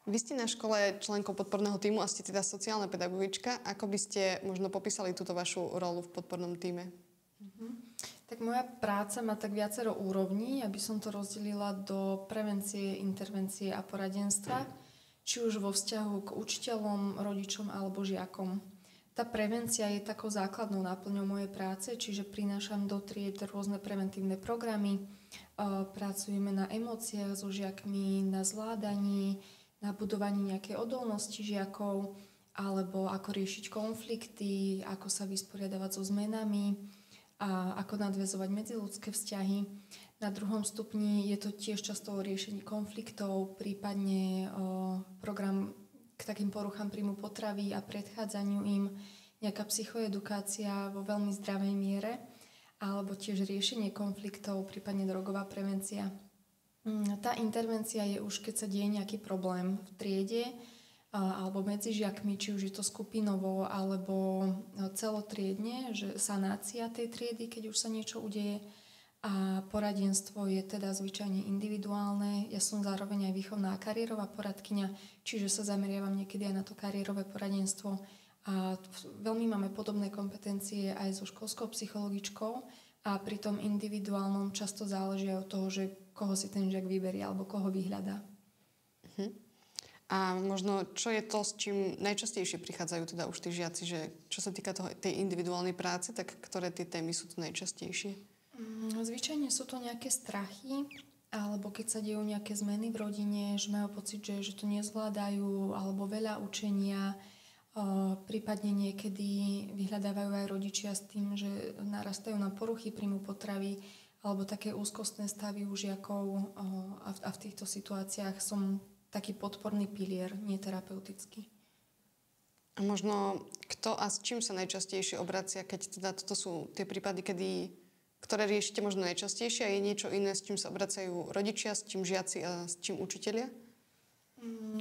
Vy ste na škole členkou podporného tímu a ste teda sociálna pedagogička. Ako by ste možno popísali túto vašu rolu v podpornom tíme? Tak moja práca má tak viacero úrovní, aby som to rozdelila do prevencie, intervencie a poradenstva, či už vo vzťahu k učiteľom, rodičom alebo žiakom. Tá prevencia je takou základnou náplňou mojej práce, čiže prinášam do tried rôzne preventívne programy, pracujeme na emóciách so žiakmi, na zvládaní, na budovaní nejakej odolnosti žiakov, alebo ako riešiť konflikty, ako sa vysporiadavať so zmenami a ako nadväzovať medziľudské vzťahy. Na druhom stupni je to tiež často o riešení konfliktov, prípadne program k takým poruchám príjmu potravy a predchádzaniu im, nejaká psychoedukácia vo veľmi zdravej miere, alebo tiež riešenie konfliktov, prípadne drogová prevencia. Tá intervencia je už, keď sa deje nejaký problém v triede alebo medzi žiakmi, či už je to skupinovo alebo celotriedne, že sanácia tej triedy, keď už sa niečo udeje. A poradenstvo je teda zvyčajne individuálne. Ja som zároveň aj výchovná a kariérová poradkyňa, čiže sa zameriavam niekedy aj na to kariérové poradenstvo. A veľmi máme podobné kompetencie aj so školskou psychologičkou a pri tom individuálnom často záleží aj od toho, že koho si ten žiak vyberie alebo koho vyhľadá. A možno, čo je to, s čím najčastejšie prichádzajú teda už tí žiaci, že čo sa týka tej individuálnej práce, tak ktoré tie témy sú tu najčastejšie? Zvyčajne sú to nejaké strachy, alebo keď sa dejú nejaké zmeny v rodine, že majú pocit, že to nezvládajú, alebo veľa učenia. Prípadne niekedy vyhľadávajú aj rodičia s tým, že narastajú na poruchy príjmu potravy alebo také úzkostné stavy u žiakov a v týchto situáciách som taký podporný pilier, nie terapeutický. A možno kto a s čím sa najčastejšie obracia, keď teda toto sú tie prípady, ktoré riešite možno najčastejšie a je niečo iné, s čím sa obracajú rodičia, s čím žiaci a s čím učitelia?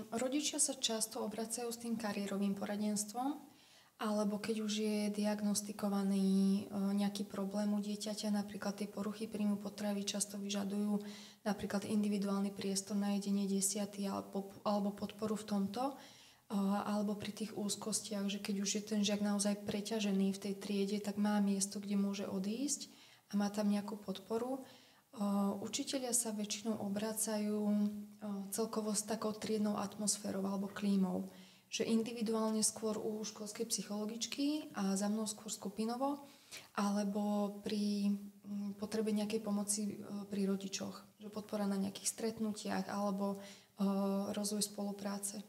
Rodičia sa často obracajú s tým kariérovým poradenstvom, alebo keď už je diagnostikovaný nejaký problém u dieťaťa, napríklad tie poruchy príjmu potravy často vyžadujú napríklad individuálny priestor na jedenie desiaty alebo podporu v tomto, alebo pri tých úzkostiach, že keď už je ten žiak naozaj preťažený v tej triede, tak má miesto, kde môže odísť a má tam nejakú podporu. Učitelia sa väčšinou obracajú celkovo s takou triednou atmosférou alebo klímou, že individuálne skôr u školskej psychologičky a za mnou skôr skupinovo, alebo pri potrebe nejakej pomoci pri rodičoch, že podpora na nejakých stretnutiach alebo rozvoj spolupráce.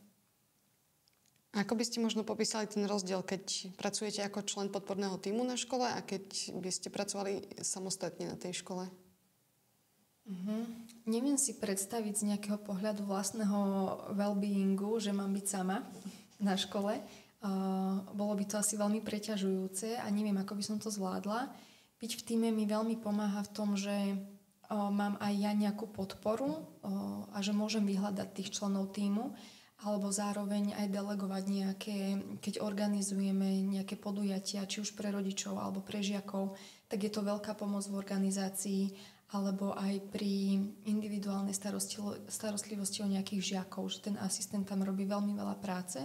Ako by ste možno popísali ten rozdiel, keď pracujete ako člen podporného tímu na škole a keď by ste pracovali samostatne na tej škole? Neviem si predstaviť z nejakého pohľadu vlastného well-beingu, že mám byť sama na škole. Bolo by to asi veľmi preťažujúce a neviem, ako by som to zvládla. Byť v tíme mi veľmi pomáha v tom, že mám aj ja nejakú podporu a že môžem vyhľadať tých členov tímu, alebo zároveň aj delegovať nejaké, keď organizujeme nejaké podujatia, či už pre rodičov alebo pre žiakov, tak je to veľká pomoc v organizácii, alebo aj pri individuálnej starostlivosti o nejakých žiakov, že ten asistent tam robí veľmi veľa práce,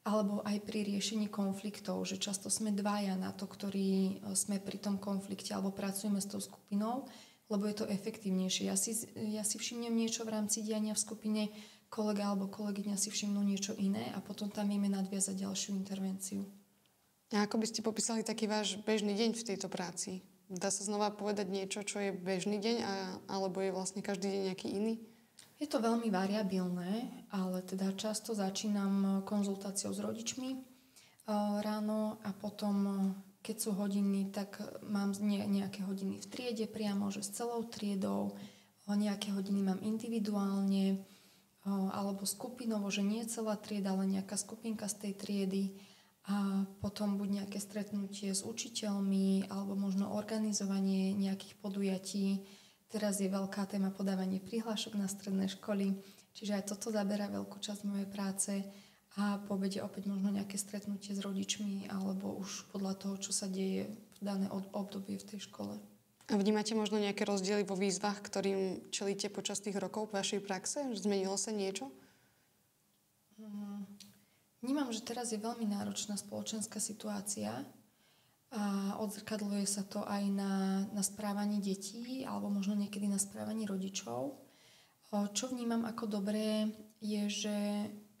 alebo aj pri riešení konfliktov, že často sme dvaja na to, ktorí sme pri tom konflikte alebo pracujeme s tou skupinou, lebo je to efektívnejšie. Ja si všimnem niečo v rámci diania v skupine, kolega alebo kolegyňa si všimnú niečo iné a potom tam vieme nadviazať ďalšiu intervenciu. A ako by ste popísali taký váš bežný deň v tejto práci? Dá sa znova povedať niečo, čo je bežný deň, alebo je vlastne každý deň nejaký iný? Je to veľmi variabilné, ale teda často začínam konzultáciou s rodičmi ráno a potom, keď sú hodiny, tak mám nejaké hodiny v triede priamo, že s celou triedou, nejaké hodiny mám individuálne alebo skupinovo, že nie celá trieda, ale nejaká skupinka z tej triedy. A potom buď nejaké stretnutie s učiteľmi alebo možno organizovanie nejakých podujatí. Teraz je veľká téma podávanie prihlášok na stredné školy, čiže aj toto zaberá veľkú časť mojej práce a po obede opäť možno nejaké stretnutie s rodičmi alebo už podľa toho, čo sa deje v dané obdobie v tej škole. A vnímate možno nejaké rozdiely vo výzvach, ktorým čelíte počas tých rokov vašej praxe? Zmenilo sa niečo? vnímam, že teraz je veľmi náročná spoločenská situácia a odzrkadľuje sa to aj na správaní detí alebo možno niekedy na správaní rodičov. Čo vnímam ako dobré je,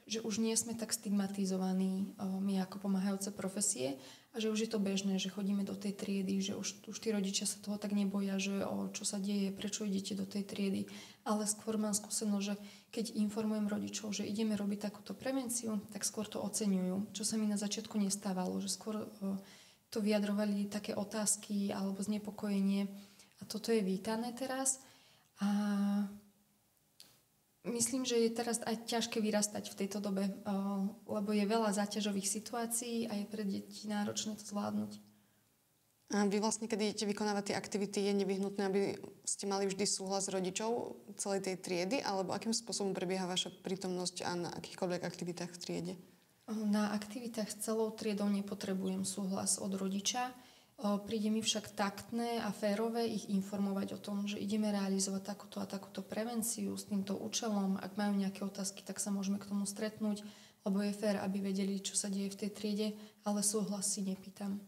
že už nie sme tak stigmatizovaní my ako pomáhajúce profesie a že už je to bežné, že chodíme do tej triedy, že už tí rodičia sa toho tak neboja, že čo sa deje, prečo idete do tej triedy. Ale skôr mám skúsenosť, že keď informujem rodičov, že ideme robiť takúto prevenciu, tak skôr to oceňujú, čo sa mi na začiatku nestávalo, že skôr to vyjadrovali také otázky alebo znepokojenie a toto je vítané teraz. A myslím, že je teraz aj ťažké vyrastať v tejto dobe, lebo je veľa záťažových situácií a je pre deti náročné to zvládnuť. A vy vlastne, keď idete vykonávať tie aktivity, je nevyhnutné, aby ste mali vždy súhlas rodičov celej tej triedy, alebo akým spôsobom prebieha vaša prítomnosť a na akýchkoľvek aktivitách v triede? Na aktivitách s celou triedou nepotrebujem súhlas od rodiča. Príde mi však taktné a férové ich informovať o tom, že ideme realizovať takúto a takúto prevenciu s týmto účelom. Ak majú nejaké otázky, tak sa môžeme k tomu stretnúť, lebo je fér, aby vedeli, čo sa deje v tej triede, ale súhlas si nepýtam.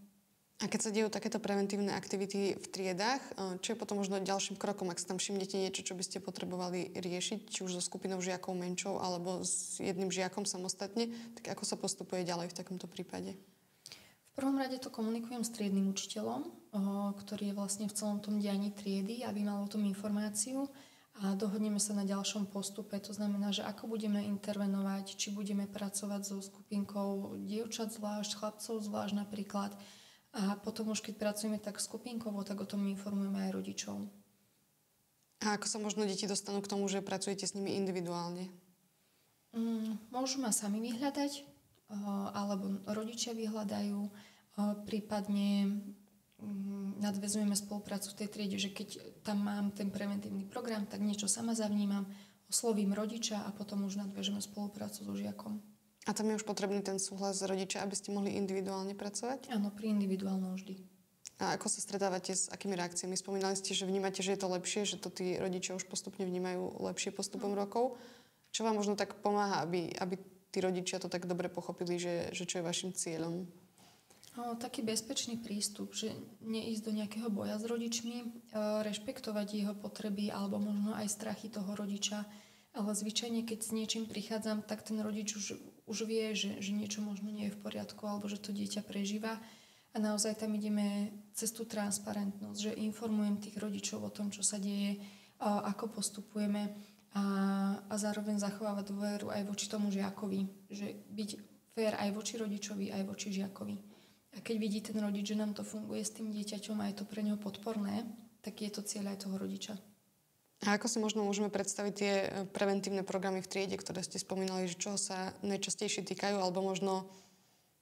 A keď sa dejú takéto preventívne aktivity v triedách, čo je potom možno ďalším krokom, ak sa tam všimnete niečo, čo by ste potrebovali riešiť, či už so skupinou žiakov menšou alebo s jedným žiakom samostatne, tak ako sa postupuje ďalej v takomto prípade? V prvom rade to komunikujem s triednym učiteľom, ktorý je vlastne v celom tom dianí triedy, aby mal o tom informáciu a dohodneme sa na ďalšom postupe. To znamená, že ako budeme intervenovať, či budeme pracovať so skupinkou dievčat zvlášť, chlapcov zvlášť napríklad. A potom už keď pracujeme tak skupinkovo, tak o tom informujeme aj rodičov. A ako sa možno deti dostanú k tomu, že pracujete s nimi individuálne? Môžu ma sami vyhľadať, alebo rodičia vyhľadajú, prípadne nadväzujeme spoluprácu v tej triede, že keď tam mám ten preventívny program, tak niečo sama zavnímam, oslovím rodiča a potom už nadväžeme spoluprácu so žiakom. A tam je už potrebný ten súhlas rodiča, aby ste mohli individuálne pracovať? Áno, pri individuálnom vždy. A ako sa stretávate s akými reakciami? Spomínali ste, že vnímate, že je to lepšie, že to tí rodičia už postupne vnímajú lepšie postupom rokov. Čo vám možno tak pomáha, aby tí rodičia to tak dobre pochopili, že čo je vašim cieľom? Taký bezpečný prístup, že neísť do nejakého boja s rodičmi, rešpektovať jeho potreby alebo možno aj strachy toho rodiča. Ale zvyčajne, keď s niečím prichádzam, tak ten rodič už vie, že niečo možno nie je v poriadku alebo že to dieťa prežíva. A naozaj tam ideme cez tú transparentnosť, že informujem tých rodičov o tom, čo sa deje, ako postupujeme a zároveň zachovávať dôveru aj voči tomu žiakovi. Že byť fér aj voči rodičovi, aj voči žiakovi. A keď vidí ten rodič, že nám to funguje s tým dieťaťom a je to pre neho podporné, tak je to cieľ aj toho rodiča. A ako si možno môžeme predstaviť tie preventívne programy v triede, ktoré ste spomínali, že čo sa najčastejšie týkajú, alebo možno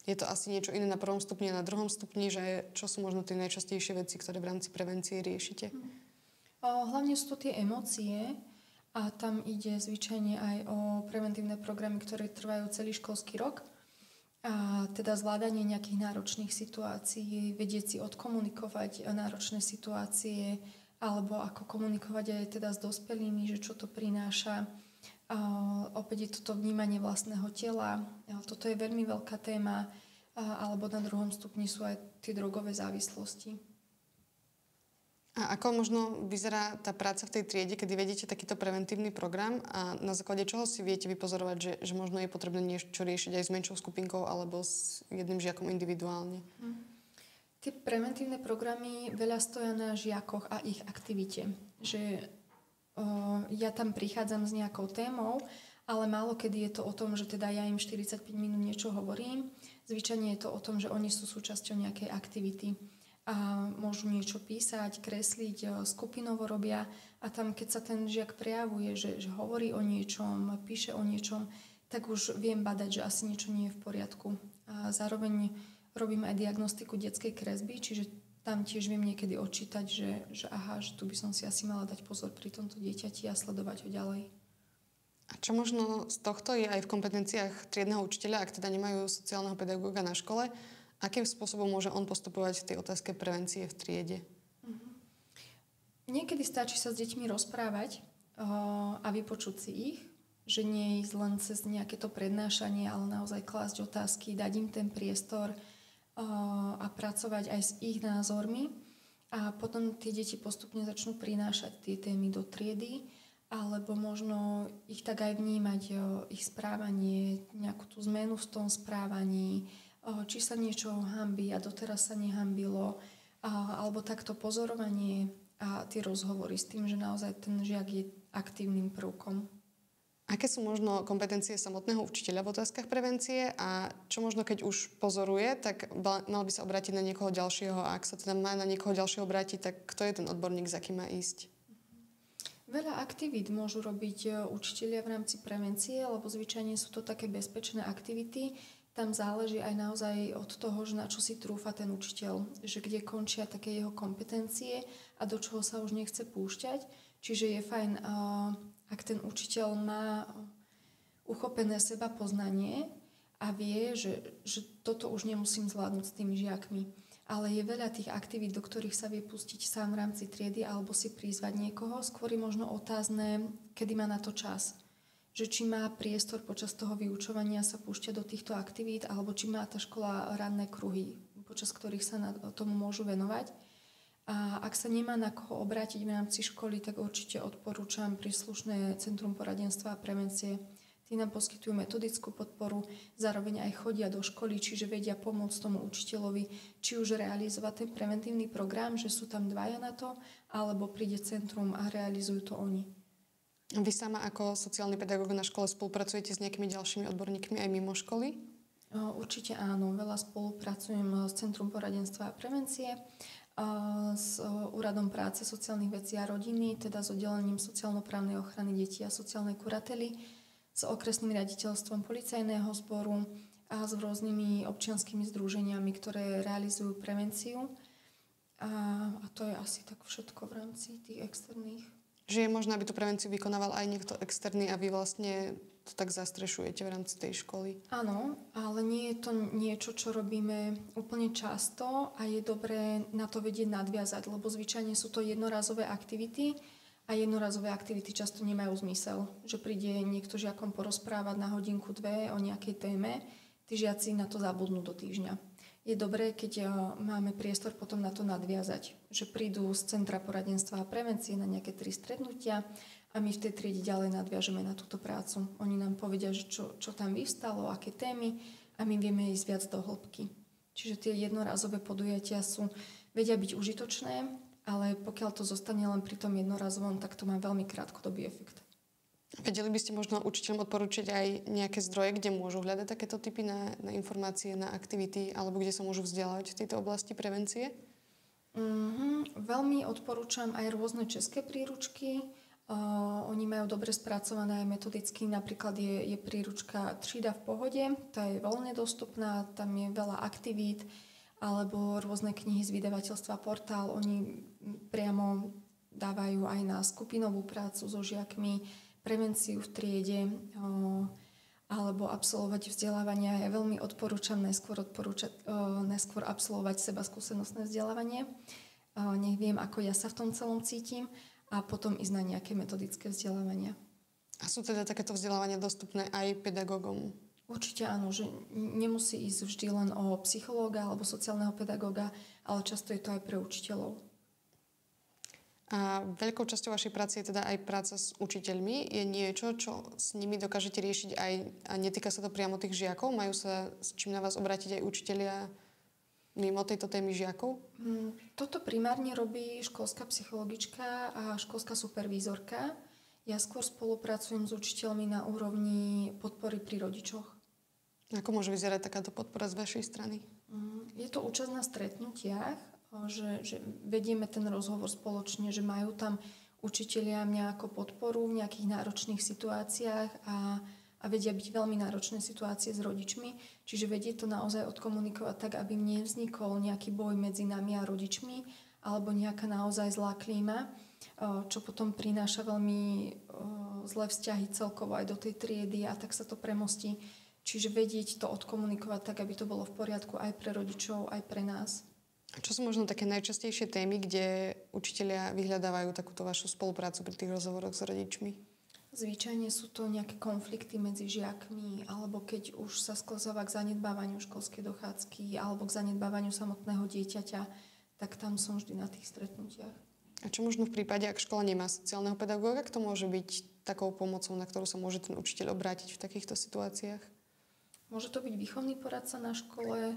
je to asi niečo iné na prvom stupni a na druhom stupni, že čo sú možno tie najčastejšie veci, ktoré v rámci prevencie riešite? Hlavne sú to tie emócie a tam ide zvyčajne aj o preventívne programy, ktoré trvajú celý školský rok. A teda zvládanie nejakých náročných situácií, vedieť si odkomunikovať náročné situácie, alebo ako komunikovať aj teda s dospelými, že čo to prináša. Opäť je toto vnímanie vlastného tela. Toto je veľmi veľká téma. Alebo na druhom stupni sú aj tie drogové závislosti. A ako možno vyzerá tá práca v tej triede, kedy vedete takýto preventívny program a na základe čoho si viete vypozorovať, že možno je potrebné niečo riešiť aj s menšou skupinkou alebo s jedným žiakom individuálne? Tie preventívne programy veľa stoja na žiakoch a ich aktivite. Že ja tam prichádzam s nejakou témou, ale málo kedy je to o tom, že teda ja im 45 minút niečo hovorím. Zvyčajne je to o tom, že oni sú súčasťou nejakej aktivity a môžu niečo písať, kresliť, skupinovo robia a tam, keď sa ten žiak prejavuje, že hovorí o niečom, píše o niečom, tak už viem badať, že asi niečo nie je v poriadku. A zároveň robím aj diagnostiku detskej kresby, čiže tam tiež viem niekedy odčítať, že tu by som si asi mala dať pozor pri tomto dieťati a sledovať ho ďalej. A čo možno z tohto je aj v kompetenciách triedneho učiteľa, ak teda nemajú sociálneho pedagóga na škole, akým spôsobom môže on postupovať v tej otázke prevencie v triede? Niekedy stačí sa s deťmi rozprávať a vypočuť si ich. Že nie ísť len cez nejaké to prednášanie, ale naozaj klásť otázky, dať im ten priestor a pracovať aj s ich názormi. A potom tie deti postupne začnú prinášať tie témy do triedy, alebo možno ich tak aj vnímať, ich správanie, nejakú tú zmenu v tom správaní, či sa niečo hanbí a doteraz sa nehambilo, alebo takto pozorovanie a tie rozhovory s tým, že naozaj ten žiak je aktívnym prvkom. Aké sú možno kompetencie samotného učiteľa v otázkach prevencie a čo možno keď už pozoruje, tak mal by sa obrátiť na niekoho ďalšieho a ak sa teda má na niekoho ďalšieho obrátiť, tak kto je ten odborník, za kým má ísť? Veľa aktivít môžu robiť učitelia v rámci prevencie, lebo zvyčajne sú to také bezpečné aktivity. Tam záleží aj naozaj od toho, že na čo si trúfa ten učiteľ, že kde končia také jeho kompetencie a do čoho sa už nechce púšťať. Čiže je fajn, ak ten učiteľ má uchopené seba poznanie a vie, že toto už nemusím zvládnuť s tými žiakmi. Ale je veľa tých aktivít, do ktorých sa vie pustiť sám v rámci triedy alebo si prizvať niekoho. Skôr je možno otázne, kedy má na to čas. Že či má priestor počas toho vyučovania sa púšťať do týchto aktivít alebo či má tá škola ranné kruhy, počas ktorých sa tomu môžu venovať. A ak sa nemá na koho obrátiť v rámci školy, tak určite odporúčam príslušné Centrum poradenstva a prevencie. Tí nám poskytujú metodickú podporu, zároveň aj chodia do školy, čiže vedia pomôcť tomu učiteľovi, či už realizovať ten preventívny program, že sú tam dvaja na to, alebo príde centrum a realizujú to oni. Vy sama ako sociálny pedagóg na škole spolupracujete s nejakými ďalšími odborníkmi aj mimo školy? Určite áno. Veľa spolupracujem s Centrum poradenstva a prevencie, s Úradom práce, sociálnych vecí a rodiny, teda s oddelením sociálno-právnej ochrany detí a sociálnej kurately, s okresným riaditeľstvom policajného zboru a s rôznymi občianskymi združeniami, ktoré realizujú prevenciu. A to je asi tak všetko v rámci tých externých. Že je možné, aby tú prevenciu vykonával aj niekto externý a vy vlastne to tak zastrešujete v rámci tej školy? Áno, ale nie je to niečo, čo robíme úplne často a je dobré na to vedieť nadviazať, lebo zvyčajne sú to jednorazové aktivity a jednorazové aktivity často nemajú zmysel. Že príde niekto žiakom porozprávať na hodinku, dve o nejakej téme, tí žiaci na to zabudnú do týždňa. Je dobré, keď máme priestor potom na to nadviazať, že prídu z Centra poradenstva a prevencie na nejaké 3 stretnutia a my v tej triede ďalej nadviažeme na túto prácu. Oni nám povedia, že čo tam vyvstalo, aké témy a my vieme ísť viac do hĺbky. Čiže tie jednorazové podujatia vedia byť užitočné, ale pokiaľ to zostane len pri tom jednorazovom, tak to má veľmi krátkodobý efekt. Vedeli by ste možno učiteľom odporučiť aj nejaké zdroje, kde môžu hľadať takéto typy na informácie, na aktivity, alebo kde sa môžu vzdelávať v tejto oblasti prevencie? Veľmi odporúčam aj rôzne české príručky. Oni majú dobre spracované aj metodicky. Napríklad je príručka Třída v pohode, tá je voľne dostupná, tam je veľa aktivít, alebo rôzne knihy z vydavateľstva Portál. Oni priamo dávajú aj na skupinovú prácu so žiakmi, prevenciu v triede alebo absolvovať vzdelávania. Ja veľmi odporúčam neskôr absolvovať seba skúsenostné vzdelávanie. Nech viem, ako ja sa v tom celom cítim a potom ísť na nejaké metodické vzdelávania. A sú teda takéto vzdelávania dostupné aj pedagógom? Určite áno, že nemusí ísť vždy len o psychológa alebo sociálneho pedagóga, ale často je to aj pre učiteľov. A veľkou časťou vašej práce je teda aj práca s učiteľmi. Je niečo, čo s nimi dokážete riešiť aj, a netýka sa to priamo tých žiakov? Majú sa s čím na vás obrátiť aj učitelia mimo tejto témy žiakov? Toto primárne robí školská psychologička a školská supervízorka. Ja skôr spolupracujem s učiteľmi na úrovni podpory pri rodičoch. Ako môže vyzerať takáto podpora z vašej strany? Je to účasť na stretnutiach, že vedieme ten rozhovor spoločne, že majú tam učitelia mňa ako podporu v nejakých náročných situáciách a vedia byť veľmi náročné situácie s rodičmi. Čiže vedie to naozaj odkomunikovať tak, aby nevznikol nejaký boj medzi nami a rodičmi alebo nejaká naozaj zlá klíma, čo potom prináša veľmi zlé vzťahy celkovo aj do tej triedy a tak sa to premostí. Čiže vedieť to odkomunikovať tak, aby to bolo v poriadku aj pre rodičov, aj pre nás. A čo sú možno také najčastejšie témy, kde učitelia vyhľadávajú takúto vašu spoluprácu pri tých rozhovoroch s rodičmi? Zvyčajne sú to nejaké konflikty medzi žiakmi, alebo keď už sa sklzáva k zanedbávaniu školskej dochádzky alebo k zanedbávaniu samotného dieťaťa, tak tam som vždy na tých stretnutiach. A čo možno v prípade, ak škola nemá sociálneho pedagóga, kto môže byť takou pomocou, na ktorú sa môže ten učiteľ obrátiť v takýchto situáciách? Môže to byť výchovný poradca na škole,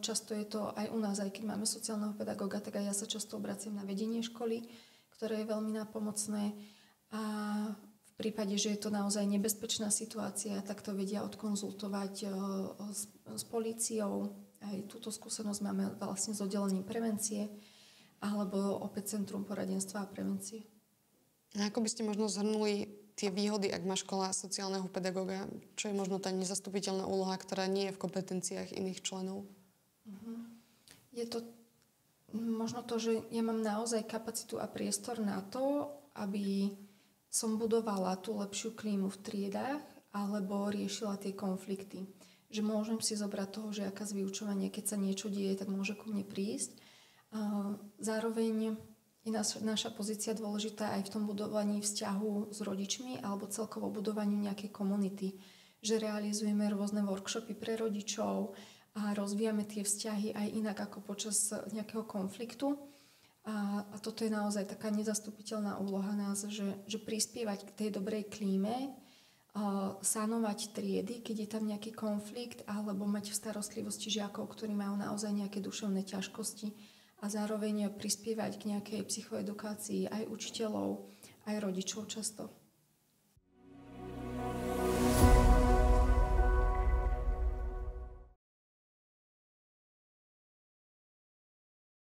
často je to aj u nás, aj keď máme sociálneho pedagóga, tak aj ja sa často obraciam na vedenie školy, ktoré je veľmi nápomocné. A v prípade, že je to naozaj nebezpečná situácia, tak to vedia odkonzultovať s políciou. Aj túto skúsenosť máme vlastne s oddelením prevencie alebo opäť Centrum poradenstva a prevencie. A ako by ste možno zhrnuli tie výhody, ak má škola sociálneho pedagóga? Čo je možno tá nezastupiteľná úloha, ktorá nie je v kompetenciách iných členov? Je to možno to, že ja mám naozaj kapacitu a priestor na to, aby som budovala tú lepšiu klímu v triedách alebo riešila tie konflikty. Že môžem si zobrať toho žiaka z vyučovania, keď sa niečo deje, tak môže ku mne prísť. Zároveň je naša pozícia dôležitá aj v tom budovaní vzťahu s rodičmi alebo celkovo budovaniu nejakej komunity. Že realizujeme rôzne workshopy pre rodičov a rozvíjame tie vzťahy aj inak ako počas nejakého konfliktu. A toto je naozaj taká nezastupiteľná úloha nás, že prispievať k tej dobrej klíme, sanovať triedy, keď je tam nejaký konflikt, alebo mať v starostlivosti žiakov, ktorí majú naozaj nejaké duševné ťažkosti a zároveň prispievať k nejakej psychoedukácii aj učiteľov, aj rodičov často.